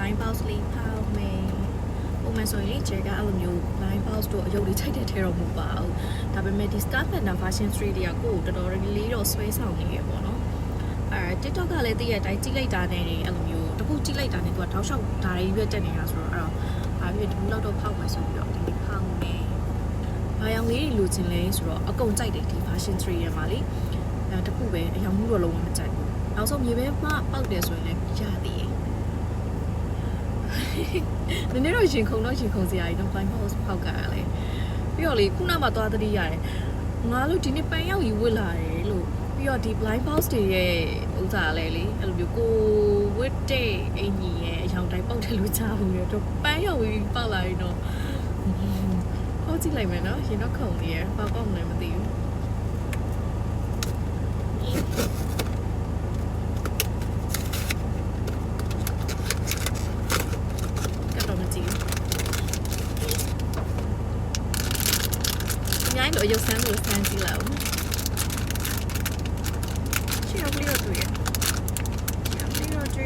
blind box လေးဖောက်မယ်ပုံမှန်ဆိုရင်ဂျယ်ကအဲ့လိုမျိုး blind box တို့အယုတ်လေးချိန်တဲ့ထဲတော့မဟုတ်ပါဘူးဒါပေမဲ့ဒီ Star Panda version 3တွေကကိုယ်တော်တော်လေးတော့ဆွဲဆောင်နေရပေါ့နော်TikTok ကလည်းတည့်ရတိုင်းကြည့်လိုက်တာနဲ့အဲ့လိုမျိုးတခုကြည့်လိုက်တာနဲ့သူကတောက်လျှောက်ဒါတွေရွက်တက်နေတာဆိုတော့အဲ့တော့ဘာဖြစ်ဒီလောက်တော့ဖောက်မယ်ဆိုပြီးတော့ဒီဖောက်မယ်ဘာရောင်လေးတွေလိုချင်လဲဆိုတော့အကုန်ကြိုက်တယ်ဒီ version 3ရမှာလေတခုပဲအရောင်မှုတော့လုံးဝမကြိုက်ဘူးနောက်ဆုံးမြေပဲမှပောက်တယ်ဆိုရင်လည်းရသေးတယ်နည်းနည်းတော့ရင်ခုန်စရာကြီးတော့ blind box ဖောက်ကရလဲပြီးတော့လေခုနမှသွားတတိရတယ်ငါတို့ဒီနေ့ပန်းရောက်ယူဝစ်လာတယ်လို့ပြီးတော့ဒီ blind box တွေရဲ့ဥစ္စာလည်းလေအဲ့လိုမျိုးကိုဝစ်တဲ့အင်ကြီးရဲ့အရောင်တိုင်းပောက်တယ်လို့ကြားဘူးရတော့ပန်းရောက်ပြီးပောက်လာရင်တော့ဟောကြည့်လိုက်မယ်နော်ရင်တော့ခုန်နေရပောက်မလဲမသိဘူး我有3路3级了，去要不要追？要不要追？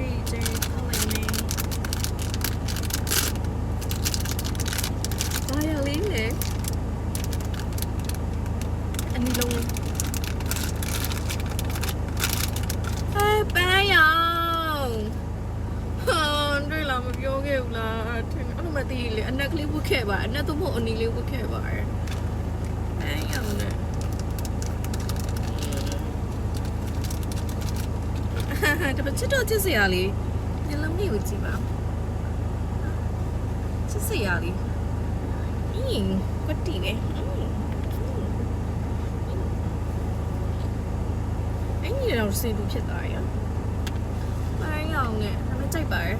好累呢。我要拎嘞，你弄。哎，白羊，对了，我ပြောခဲ့ဘူးလားအဲ့လိုမသိလေအနက်ကလေးဝတ်ခဲ့ပါအနက်တော့မဟုတ်အနီလေးဝတ်ခဲ့ပါဒါပေမဲ့ချစ်တော့ချစ်စရာလေးညလုံးလေးကိုကြည့်ပါချစ်စရာလေးကတိပဲအင်းကြီးတော့စေဘူးဖြစ်သွားရပိုင်းအောင်နဲ့ဒါပေမဲ့ကြိုက်ပါတယ်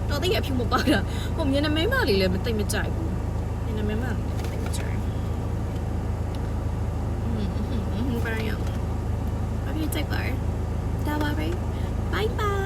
တော်သေးရအဖြူမပါတာဟိုမျက်နှာမဲမလေးလည်းမသိမကြိုက်ဘူးမျက်နှာမဲမလေးသိမကြိုက်ပိုင်းအောင်အပြည့်ကြိုက်ပါတယ်ဒါပါပဲBye bye.